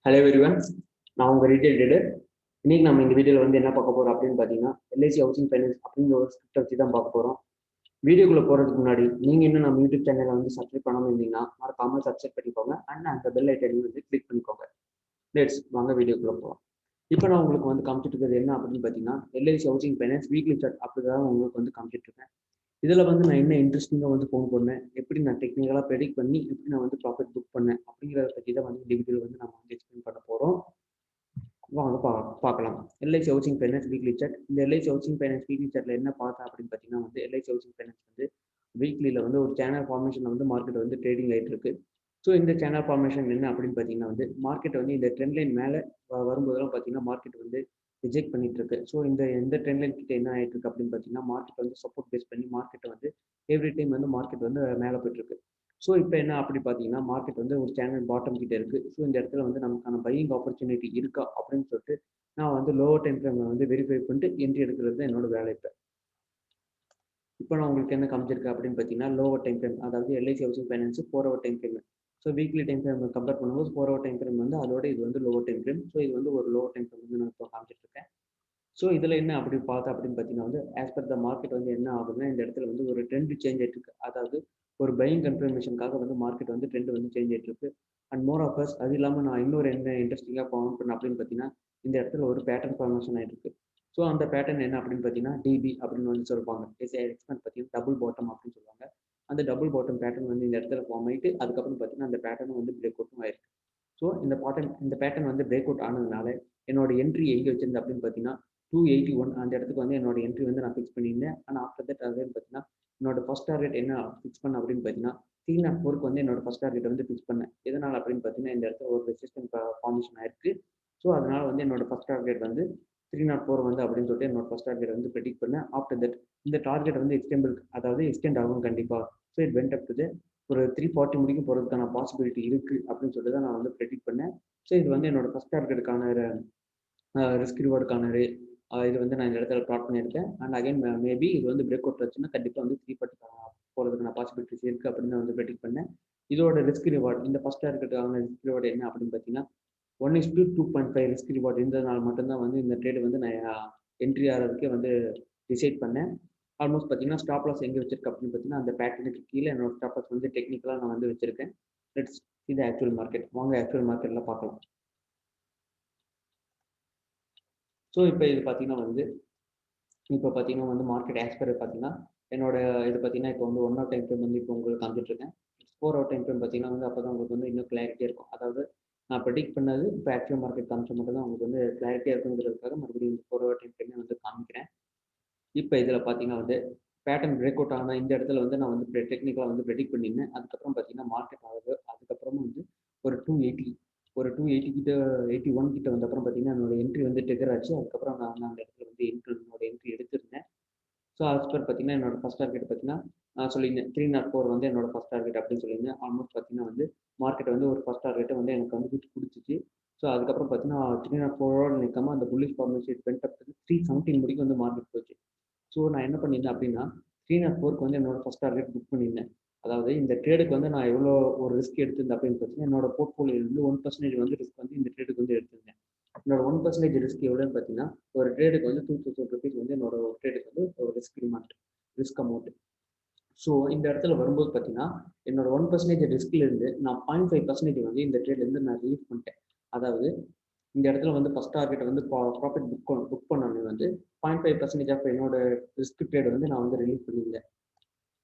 Hello everyone, நான் உங்கள் retail trader. இன்னைக்கு நம்ம இந்த வீடியோவில் வந்து என்ன பார்க்க போகிறோம் அப்படின்னு பார்த்தீங்கன்னா, எல்ஐசி ஹவுசிங் ஃபைனான்ஸ் அப்படிங்கிற ஒரு ஸ்கிரிப்டை வச்சு தான் பார்க்க போகிறோம். வீடியோக்குள்ளே போகிறதுக்கு முன்னாடி நீங்கள் இன்னும் நம்ம யூடியூப் சேனலை வந்து சப்ஸ்கிரைப் பண்ணாமல் இருந்தீங்கன்னா மறக்காமல் சப்ஸ்கிரைப் பண்ணிக்கோங்க அண்ட் அந்த பெல் ஐட்டனையும் வந்து கிளிக் பண்ணிக்கோங்க. லெட்ஸ் வாங்க வீடியோக்குள்ளே போகலாம். இப்போ நான் உங்களுக்கு வந்து காமிச்சிட்டு இருக்கிறது என்ன அப்படின்னு பார்த்தீங்கன்னா, LIC housing finance weekly chart அப்படிதான் உங்களுக்கு வந்து காமிச்சிட்டு இருக்கேன். இதில் வந்து நான் என்ன இன்ட்ரெஸ்டிங்காக வந்து ஃபோன் பண்ணேன், எப்படி நான் டெக்னிக்கலாக ப்ரெடிக்ட் பண்ணி எப்படி நான் வந்து ப்ராஃபிட் புக் பண்ணேன் அப்படிங்கிறத பற்றி தான் வந்து இந்த வீடியோவில் வந்து நம்ம வந்து எக்ஸ்பிளைன் பண்ண போகிறோம். வாங்க பார்க்கலாம். LIC housing finance weekly chart. இந்த எல்ஐசி ஹவுசிங் ஃபைனான்ஸ் வீக்லி சார்ட்ல என்ன பார்த்தா அப்படின்னு பார்த்தீங்கன்னா வந்து எல்ஐசி ஹவுசிங் ஃபைனான்ஸ் வந்து வீக்லியில் வந்து ஒரு சேனல் ஃபார்மேஷன் வந்து மார்க்கெட் வந்து ட்ரேடிங் ஆகிட்டு இருக்கு. ஸோ இந்த சேனல் ஃபார்மேஷன் என்ன அப்படின்னு பார்த்தீங்கன்னா வந்து மார்க்கெட் வந்து இந்த ட்ரெண்ட் லைன் மேலே வரும்போதெல்லாம் பார்த்தீங்கன்னா மார்க்கெட் வந்து ரிஜெக்ட் பண்ணிட்டு இருக்கு. ஸோ இந்த ட்ரெண்ட் லைன் கிட்ட என்ன ஆகிட்டு இருக்கு அப்படின்னு பார்த்தீங்கன்னா மார்க்கெட் வந்து சப்போர்ட் பேஸ் பண்ணி மார்க்கெட்டை வந்து எவ்ரி டைம் வந்து மார்க்கெட் வந்து மேலே போயிட்டு இருக்கு. ஸோ இப்போ என்ன அப்படி பார்த்தீங்கன்னா மார்க்கெட் வந்து ஒரு சேனல் பாட்டம் கிட்ட இருக்கு. ஸோ இந்த இடத்துல வந்து நமக்கான பையிங் ஆப்பர்ச்சுனிட்டி இருக்கா அப்படின்னு சொல்லிட்டு நான் வந்து லோவர் டைம் ஃப்ரேம்ல வந்து வெரிஃபை பண்ணிட்டு என்ட்ரி எடுக்கிறது தான் என்னோட வேலை. இப்போ நான் உங்களுக்கு என்ன காமிச்சிருக்கேன் அப்படின்னு பார்த்தீங்கன்னா லோவர் டைம் ஃப்ரேம், அதாவது LIC housing finance 4 hour time frame. So weekly time frame compare பண்ணும்போது 4 ஹவர் டைம் ஃப்ரேம் வந்து அதோட இது வந்து லோவர் டைம் ஃப்ரேம். ஸோ இது வந்து ஒரு லோவர் டைம் ஃப்ரேம் வந்து நான் இப்போ காமிச்சிட்டு இருக்கேன். ஸோ இதில் என்ன அப்படி பார்த்தா அப்படின்னு பார்த்தீங்கன்னா வந்து ஆஸ் பர் த மார்க்கெட் வந்து என்ன ஆகுதுன்னா இந்த இடத்துல வந்து ஒரு ட்ரெண்ட் சேஞ்ச் ஆகிட்டு இருக்கு. அதாவது ஒரு பையிங் கன்ஃபர்மேஷனுக்காக வந்து மார்க்கெட் வந்து ட்ரெண்ட் வந்து சேஞ்ச் ஆகிட்டு இருக்கு. அண்ட் மோர் ஆஃப் அஸ் அது இல்லாமல் நான் இன்னொரு என்ன இன்ட்ரெஸ்டிங்காக கவுண்ட் பண்ணேன் அப்படின்னு பார்த்தீங்கன்னா இந்த இடத்துல ஒரு பேட்டர்ன் ஃபார்மேஷன் ஆகிட்டு இருக்கு. ஸோ அந்த பேட்டர்ன் என்ன அப்படின்னு பார்த்தீங்கன்னா டிபி அப்படின்னு வந்து சொல்லுவாங்க. எக்ஸ்பென்ட் பார்த்தீங்கன்னா டபுள் பாட்டம் அப்படின்னு சொல்லுவாங்க. அந்த டபுள் பாட்டம் பேட்டர்ன் வந்து இந்த இடத்துல ஃபார்ம் ஆகிட்டு அதுக்கப்புறம் பார்த்தீங்கன்னா அந்த பேட்டர்ன் வந்து பிரேக் அவுட்டும் ஆயிருக்கு. ஸோ இந்த பேட்டர்ன் வந்து பிரேக் அவுட் ஆனதுனால என்னோட என்ட்ரி எங்கே வச்சிருந்தேன் அப்படின்னு பார்த்தீங்கன்னா 281 அந்த இடத்துக்கு வந்து என்னோட என்ட்ரி வந்து நான் ஃபிக்ஸ் பண்ணியிருந்தேன். ஆனால் ஆஃப்டர் தட் அது பார்த்தீங்கன்னா என்னோட ஃபர்ஸ்ட் டார்கெட் என்ன ஃபிக்ஸ் பண்ண அப்படின்னு பார்த்தீங்கன்னா 304 வந்து என்னோட ஃபர்ஸ்ட் டார்கெட் வந்து ஃபிக்ஸ் பண்ணேன். எதனால் அப்படின்னு பார்த்தீங்கன்னா இந்த இடத்துல ஒரு ரெசிஸ்டன்ட் ஃபார்மேஷன் ஆயிருக்கு. ஸோ அதனால வந்து என்னோட ஃபர்ஸ்ட் டார்கெட் வந்து 304 வந்து அப்படின்னு சொல்லிட்டு என்னோட ஃபர்ஸ்ட் டார்கெட் வந்து ப்ரெடிக்ட் பண்ணேன். ஆஃப்டர் தட் இந்த டார்கெட் வந்து எக்ஸ்டெண்ட் ஆகும் கண்டிப்பாக. So it went up to ஒரு 340 முடிக்கும் போகிறதுக்கான பாசிபிலிட்டி இருக்குது அப்படின்னு சொல்லிட்டு தான் நான் வந்து ப்ரெடிக்ட் பண்ணேன். ஸோ இது வந்து என்னோட ஃபர்ஸ்ட் டார்கெட்டுக்கான ரிஸ்க் ரிவார்டுக்கான இது வந்து நான் இந்த இடத்துல ப்ளாட் பண்ணியிருக்கேன். அண்ட் அகைன் மேபி இது வந்து பிரேக் அவுட் வச்சுன்னா கண்டிப்பாக வந்து 340 போகிறதுக்கான பாசிபிலிட்டிஸ் இருக்குது அப்படின்னு வந்து ப்ரெடிக்ட் பண்ணேன். இதோட ரிஸ்க் ரிவார்டு இந்த ஃபர்ஸ்ட் டார்கெட்டுக்கான ரிஸ்க் ரிவார்டு என்ன அப்படின்னு பார்த்தீங்கன்னா 1:2.5 ரிஸ்க் ரிவார்டு இருந்ததுனால மட்டும்தான் வந்து இந்த ட்ரேடு வந்து நான் என்ட்ரி ஆகிறதுக்கே வந்து டிசைட் பண்ணேன். ஆல்மோஸ்ட் பார்த்தீங்கன்னா ஸ்டாப் லாஸ் எங்கே வச்சிருக்கேன் அப்படின்னு பார்த்தீங்கன்னா அந்த பேட்டர்னுக்கு கீழே என்னோட ஸ்டாப் லாஸ் வந்து டெக்னிக்கலாக நான் வந்து வச்சிருக்கேன். லெட்ஸ் இது ஆக்சுவல் மார்க்கெட். வாங்க ஆக்சுவல் மார்க்கெட்டில் பார்க்கலாம். ஸோ இப்போ இது பார்த்தீங்கன்னா வந்து மார்க்கெட் ஆஸ்பர் பார்த்தீங்கன்னா என்னோட இது பார்த்தீங்கன்னா இப்போ வந்து 1 ஹவர் டைம் ஃப்ரேம் வந்து இப்போ உங்களுக்கு காமிச்சிட்டு இருக்கேன். 4 ஹவர் டைம் ஃப்ரேம் பார்த்தீங்கன்னா வந்து அப்போ தான் உங்களுக்கு வந்து இன்னும் கிளாரிட்டியாக இருக்கும். அதாவது நான் ப்ரெடிக்ட் பண்ணது இப்போ ஆக்சுவல் மார்க்கெட் காமிச்ச மட்டும் தான் உங்களுக்கு வந்து கிளாரிட்டியாக இருக்குங்கிறதுக்காக மறுபடியும் 4 ஹவர் டைம் ஃப்ரேமே வந்து காமிக்கிறேன். இப்போ இதில் பார்த்தீங்கன்னா வந்து பேட்டர்ன் பிரேக் அவுட் ஆன இந்த இடத்துல வந்து நான் வந்து டெக்னிக்கலாக வந்து ப்ரெடிக்ட் பண்ணியிருந்தேன். அதுக்கப்புறம் பார்த்தீங்கன்னா மார்க்கெட் ஆகுது. அதுக்கப்புறமா வந்து ஒரு 280 கிட்ட 81 கிட்ட வந்த அப்புறம் பார்த்தீங்கன்னா என்னோட என்ட்ரி வந்து டெக்கர் ஆச்சு. அதுக்கப்புறம் நான் அந்த இடத்துல வந்து என்னோட என்ட்ரி எடுத்திருந்தேன். ஸோ ஆஸ்பர் பார்த்தீங்கன்னா என்னோட ஃபர்ஸ்ட் டார்கெட் பார்த்தீங்கன்னா நான் சொல்லியிருந்தேன் 304 வந்து என்னோட ஃபர்ஸ்ட் டார்கெட் அப்படின்னு சொல்லியிருந்தேன். ஆல்மோஸ்ட் பார்த்தீங்கன்னா வந்து மார்க்கெட் வந்து ஒரு ஃபர்ஸ்ட் டார்கெட்டை வந்து எனக்கு வந்து விட்டு கொடுத்துச்சு. ஸோ அதுக்கப்புறம் பார்த்தீங்கன்னா 304 நிற்காம அந்த புல்லிஷ் ஃபார்மேஷன் வெண்ட் அப் 317 முடிக்கும் வந்து மார்க்கெட் போச்சு. ஸோ நான் என்ன பண்ணியிருந்தேன் அப்படின்னா 304 வந்து என்னோட ஃபர்ஸ்ட் டார்கெட் புக் பண்ணியிருந்தேன். அதாவது இந்த ட்ரேடுக்கு வந்து நான் எவ்வளோ ஒரு ரிஸ்க் எடுத்திருந்தேன் அப்படின்னு பார்த்தீங்கன்னா என்னோட போர்ட்ஃபோலியோ வந்து 1% வந்து ரிஸ்க் வந்து இந்த ட்ரேடுக்கு வந்து எடுத்திருந்தேன். என்னோட 1% ரிஸ்க் எவ்வளோன்னு பார்த்தீங்கன்னா ஒரு ட்ரேடுக்கு வந்து 2000 rupees வந்து என்னோட ஒரு ட்ரேடுக்கு வந்து ஒரு ரிஸ்க் அமௌண்ட். ஸோ இந்த இடத்துல வரும்போது பார்த்தீங்கன்னா என்னோட 1% ரிஸ்க்ல இருந்து நான் 0.5% வந்து இந்த ட்ரேட்ல இருந்து நான் ரிலீவ் பண்ணிட்டேன். அதாவது இந்த இடத்துல வந்து ஃபர்ஸ்ட் டார்கெட் வந்து ப்ராஃபிட் புக் பண்ணணும் வந்து 0.5% ஆஃப் என்னோட ரிஸ்க் ட்ரேட் வந்து நான் வந்து ரிலீவ் பண்ணியிருந்தேன்.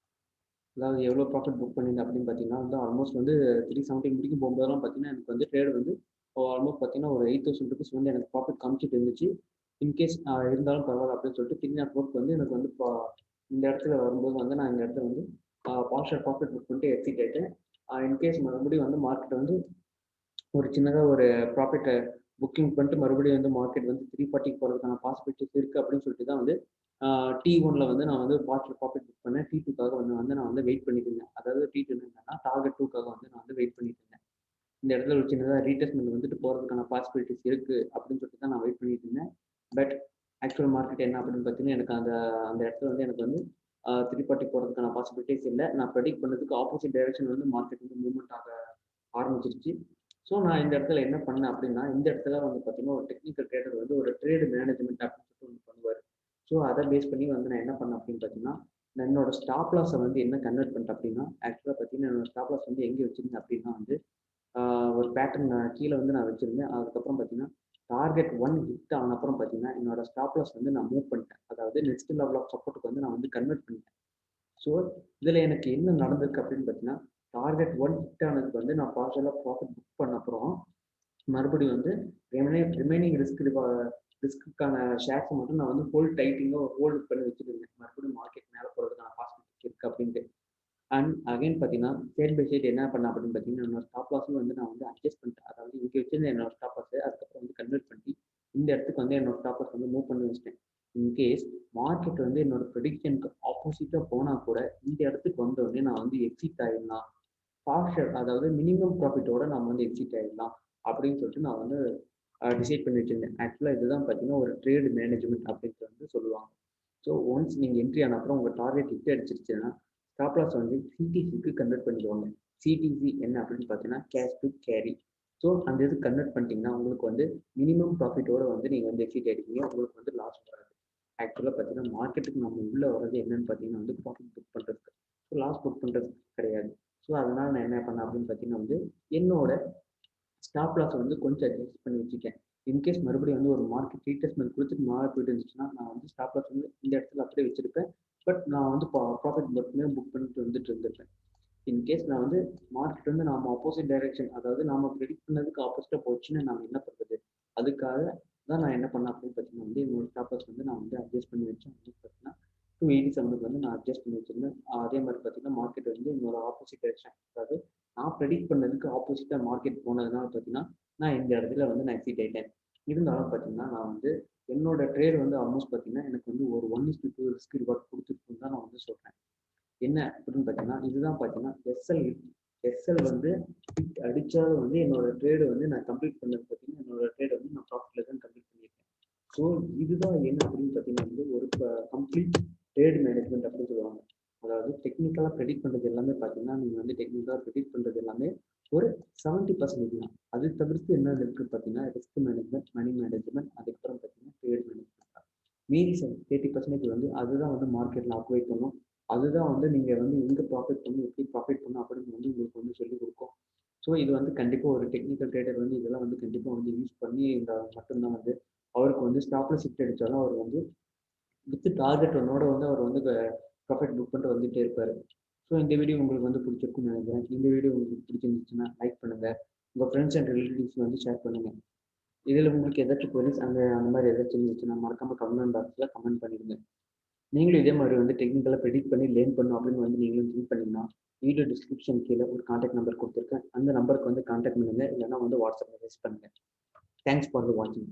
அதாவது எவ்வளோ ப்ராஃபிட் புக் பண்ணியிருந்தேன் அப்படின்னு பார்த்தீங்கன்னா வந்து ஆல்மோஸ்ட் வந்து 370 முடிக்கும் போகும்போதெல்லாம் பார்த்தீங்கன்னா எனக்கு வந்து ட்ரேட் வந்து ஆல்மோஸ்ட் பார்த்தீங்கன்னா ஒரு 8000 rupees வந்து எனக்கு ப்ராஃபிட் காமிச்சிட்டு இருந்துச்சு. இன்கேஸ் இருந்தாலும் பரவாயில்ல அப்படின்னு சொல்லிட்டு 304 வந்து எனக்கு வந்து இந்த இடத்துல வரும்போது வந்து நான் இந்த இடத்துல வந்து பார்ஷல் ப்ராஃபிட் புக் பண்ணிட்டு எக்ஸிட் ஆகிட்டேன். இன்கேஸ் மறுபடியும் வந்து மார்க்கெட் வந்து ஒரு சின்னதாக ஒரு ப்ராஃபிட் புக்கிங் பண்ணிட்டு மறுபடியும் வந்து மார்க்கெட் வந்து 340 போகிறதுக்கான பாசிபிலிட்டிஸ் இருக்குது அப்படின்னு சொல்லிட்டு தான் வந்து T1ல வந்து நான் வந்து பார்ஷல் ப்ராஃபிட் புக் பண்ணேன். T2க்காக வந்து நான் வந்து வெயிட் பண்ணிட்டு இருந்தேன். அதாவது T2 என்னன்னா டார்கெட் 2க்காக வந்து நான் வந்து வெயிட் பண்ணிட்டு இருந்தேன். இந்த இடத்துல ஒரு சின்னதாக ரீடெஸ்ட்மெண்ட் வந்துட்டு போகிறதுக்கான பாசிபிலிட்டிஸ் இருக்குது அப்படின்னு சொல்லிட்டு தான் நான் வெயிட் பண்ணிட்டு இருந்தேன். பட் ஆக்சுவல் மார்க்கெட் என்ன அப்படின்னு பார்த்தீங்கன்னா எனக்கு அந்த இடத்துல வந்து எனக்கு வந்து 340 போகிறதுக்கான பாசிபிலிட்டிஸ் இல்லை. நான் ப்ரெடிக்ட் பண்ணதுக்கு ஆப்போசிட் டைரக்ஷன் வந்து மார்க்கெட் வந்து மூவ்மெண்ட் ஆக ஆரம்பிச்சிருச்சு. ஸோ நான் இந்த இடத்துல என்ன பண்ணேன் அப்படின்னா, இந்த இடத்துல வந்து பார்த்தீங்கன்னா, ஒரு டெக்னிக்கல் ட்ரேடர் வந்து ஒரு ட்ரேடு மேனேஜ்மெண்ட் அப்படின்னு சொல்லிட்டு ஒண்ணு பண்ணுவாரு. ஸோ அதை பேஸ் பண்ணி வந்து நான் என்ன பண்ணேன் அப்படின்னு பார்த்தீங்கன்னா, நான் என்னோட ஸ்டாப் லாஸை வந்து என்ன கன்வெர்ட் பண்ணிட்டேன் அப்படின்னா, ஆக்சுவலா பார்த்தீங்கன்னா, என்னோட ஸ்டாப் லாஸ் வந்து எங்கே வச்சிருந்தேன் அப்படின்னா வந்து, ஒரு பேட்டர்ன் கீழ வந்து நான் வச்சிருந்தேன். அதுக்கப்புறம் பார்த்தீங்கன்னா, டார்கெட் 1 ஹிட் ஆன அப்புறம் பார்த்தீங்கன்னா, என்னோட ஸ்டாப் லாஸ் வந்து நான் மூவ் பண்ணிட்டேன். அதாவது நெக்ஸ்ட் லெவல் ஆஃப் சப்போர்ட்க்கு வந்து நான் வந்து கன்வெர்ட் பண்ணிட்டேன். ஸோ, இதில எனக்கு என்ன நடந்திருக்கு அப்படின்னு பார்த்தீங்கன்னா, டார்கெட் 1 ஹிட் ஆனதுக்கு வந்து நான் பார்ஷியலா ப்ராஃபிட் புக் பண்ண அப்புறம், மறுபடியும் வந்து ரிமைனிங் ரிஸ்க்குக்கான ஷேர்ஸ மட்டும் நான் வந்து ஹோல்ட் பண்ணி வச்சுருந்தேன். மறுபடியும் மார்க்கெட் மேல போறதுக்கான பாசிபிலிட்டி இருக்கு அப்படின்ட்டு. அண்ட் அகைன் பார்த்தீங்கன்னா, சைட் பை சைட் என்ன பண்ணேன் அப்படின்னு பார்த்தீங்கன்னா, என்னோட ஸ்டாப் லாஸையும் வந்து நான் வந்து அட்ஜஸ்ட் பண்ணிட்டேன். அதாவது இங்க வச்சிருந்த என்னோட ஸ்டாப் லாஸ அதுக்கப்புறம் வந்து கன்வெர்ட் பண்ணி, இந்த இடத்துக்கு வந்து என்னோட ஸ்டாப் லாஸ் வந்து மூவ் பண்ணி வச்சுட்டேன். இன்கேஸ் மார்க்கெட் வந்து என்னோட ப்ரெடிக்ஷனுக்கு ஆப்போசிட்டா போனா கூட, இந்த இடத்துக்கு வந்தோனே நான் வந்து எக்ஸிட் ஆயிடலாம். பார்ஷியல் அதாவது மினிமம் ப்ராஃபிட்டோட நம்ம வந்து எக்ஸிட் ஆயிடலாம். அப்படின்னு சொல்லிட்டு நான் வந்து டிசைட் பண்ணி வச்சிருந்தேன். ஆக்சுவலா இதுதான் பார்த்தீங்கன்னா, ஒரு ட்ரேட் மேனேஜ்மென்ட் அப்படின்ட்டு வந்து சொல்லுவாங்க. ஸோ ஒன்ஸ் நீங்க என்ட்ரி ஆன அப்புறம் உங்க டார்கெட் ஹிட் அடிச்சிருச்சுன்னா, ஸ்டாப் லாஸ் வந்து சிடிசிக்கு கன்வெர்ட் பண்ணிடுவாங்க. சிடிசி என்ன அப்படின்னு பார்த்தீங்கன்னா, கேஷ் டு கேரி. ஸோ அந்த இது கன்வெர்ட் பண்ணிட்டீங்கன்னா, உங்களுக்கு வந்து மினிமம் ப்ராஃபிட்டோட வந்து நீங்க வந்து எக்ஸிட் ஆயிடுவீங்க. உங்களுக்கு வந்து லாஸ் வராது. ஆக்சுவலா பார்த்தீங்கன்னா, மார்க்கெட்டுக்கு நம்ம உள்ள வர்றது என்னன்னு பார்த்தீங்கன்னா வந்து ப்ராஃபிட் புக் பண்றதுக்கு. ஸோ லாஸ் புக் பண்றதுக்கு கிடையாது. ஸோ அதனால நான் என்ன பண்ணேன் அப்படின்னு பார்த்தீங்கன்னா வந்து, என்னோட ஸ்டாப் லாஸ் வந்து கொஞ்சம் அட்ஜஸ்ட் பண்ணி வச்சுட்டேன். இன்கேஸ் மறுபடியும் வந்து ஒரு மார்க்கெட் ரீடெஸ்ட்மென்ட் கொடுத்துட்டு மேலே போயிட்டு இருந்துச்சுன்னா, நான் வந்து ஸ்டாப் லாஸ் வந்து இந்த இடத்துல அப்படியே வச்சிருப்பேன். பட் நான் வந்து ப்ராஃபிட் மட்டுமே புக் பண்ணிட்டு வந்துட்டு இருந்திருப்பேன். இன்கேஸ் நான் வந்து மார்க்கெட் வந்து நாம ஆப்போசிட் டைரக்ஷன் அதாவது நாம ப்ரெடிக்ட் பண்ணதுக்கு ஆப்போசிட்டா போச்சுன்னா நாம என்ன பண்றது? அதுக்காக தான் நான் என்ன பண்ணேன் அப்படின்னு பார்த்தீங்கன்னா வந்து என்னோட ஸ்டாப் லாஸ் வந்து நான் வந்து அட்ஜஸ்ட் பண்ணி வச்சேன். அப்படின்னு பார்த்தீங்கன்னா 287 வந்து நான் அட்ஜஸ்ட் பண்ணி வச்சிருந்தேன். அதே மாதிரி பார்த்தீங்கன்னா மார்க்கெட் வந்து என்னோட ஆப்போசிட் டைரக்ஷன் அதாவது நான் ப்ரெடிக்ட் பண்ணதுக்கு ஆப்போசிட்டா மார்க்கெட் போனதுனால பார்த்தீங்கன்னா, நான் இந்த இடத்துல வந்து நான் எக்ஸிட் ஆயிட்டேன். இருந்தாலும் பார்த்தீங்கன்னா, நான் வந்து என்னோட ட்ரேட் வந்து ஆல்மோஸ்ட் பார்த்தீங்கன்னா, எனக்கு வந்து ஒரு 1:2 ரிஸ்க் ரிவார்ட் குடுத்துருக்குன்னு தான் நான் வந்து சொல்றேன். என்ன அப்படின்னு பார்த்தீங்கன்னா, இதுதான் பார்த்தீங்கன்னா எஸ்எல் வந்து ஹிட் அடிச்சாலும் வந்து என்னோட ட்ரேட் வந்து நான் கம்ப்ளீட் பண்ணது பார்த்தீங்கன்னா, என்னோட ட்ரேட் வந்து நான் ப்ராஃபிட்ல தான் கம்ப்ளீட் பண்ணியிருக்கேன். ஸோ இதுதான் என்ன அப்படின்னு பார்த்தீங்கன்னா வந்து ஒரு கம்ப்ளீட் ட்ரேட் மேனேஜ்மெண்ட் அப்படின்னு சொல்லுவாங்க. அதாவது டெக்னிக்கலா ப்ரெடிக்ட் பண்றது எல்லாமே பார்த்தீங்கன்னா, நீங்க வந்து டெக்னிக்கலா ப்ரெடிக்ட் பண்றது எல்லாமே ஒரு 70% தான். அது தவிர்த்து என்ன இருக்கு பார்த்தீங்கன்னா, ரிஸ்க் மேனேஜ்மெண்ட், மணி மேனேஜ்மெண்ட், அதுக்கப்புறம் பார்த்தீங்கன்னா ட்ரேட் மேனேஜ்மெண்ட் தான். மீதி 30% வந்து அதுதான் வந்து மார்க்கெட்ல ஆக்குபை பண்ணும். அதுதான் வந்து நீங்க வந்து எங்க ப்ராஃபிட் பண்ணணும், எப்படி ப்ராஃபிட் பண்ணணும் அப்படின்னு வந்து உங்களுக்கு வந்து சொல்லிக் கொடுக்கும். ஸோ இது வந்து கண்டிப்பா ஒரு டெக்னிக்கல் ட்ரேடர் வந்து இதெல்லாம் வந்து கண்டிப்பா வந்து யூஸ் பண்ணி இருந்தா மட்டும்தான் வந்து அவருக்கு வந்து ஸ்டாப்ல ஷிஃப்ட் அடிச்சாலும் அவர் வந்து வித் டார்கெட் ஒன்னோட வந்து அவர் வந்து ப்ராஃபிட் புக் பண்ணிட்டு வந்துட்டே இருப்பாரு. ஸோ இந்த வீடியோ உங்களுக்கு வந்து பிடிச்சிருக்கும்னு நினைக்கிறேன். இந்த வீடியோ உங்களுக்கு பிடிச்சிருந்துச்சுன்னா லைக் பண்ணுங்க. உங்க ஃப்ரெண்ட்ஸ் அண்ட் ரிலேட்டிவ்ஸ் வந்து ஷேர் பண்ணுங்க. இதில் உங்களுக்கு ஏதாச்சும் கொரிஸ் அந்த அந்த மாதிரி ஏதாச்சும் இருந்துச்சுன்னா மறக்காம கமெண்ட் பாக்ஸில் கமெண்ட் பண்ணிடுங்க. நீங்களும் இதே மாதிரி வந்து டெக்னிக்கலாக ப்ரெடிக்ட் பண்ணி லேர்ன் பண்ணணும் அப்படின்னு வந்து நீங்களும் திங்க் பண்ணீங்கன்னா வீடியோ டிஸ்கிரிப்ஷன் கீழே ஒரு கான்டாக்ட் நம்பர் கொடுத்துருக்கேன். அந்த நம்பருக்கு வந்து கான்டாக்ட் பண்ணுங்க. இல்லைன்னா வந்து வாட்ஸ்அப் மெசேஜ் பண்ணுங்க. தேங்க்ஸ் ஃபார் வாட்சிங்.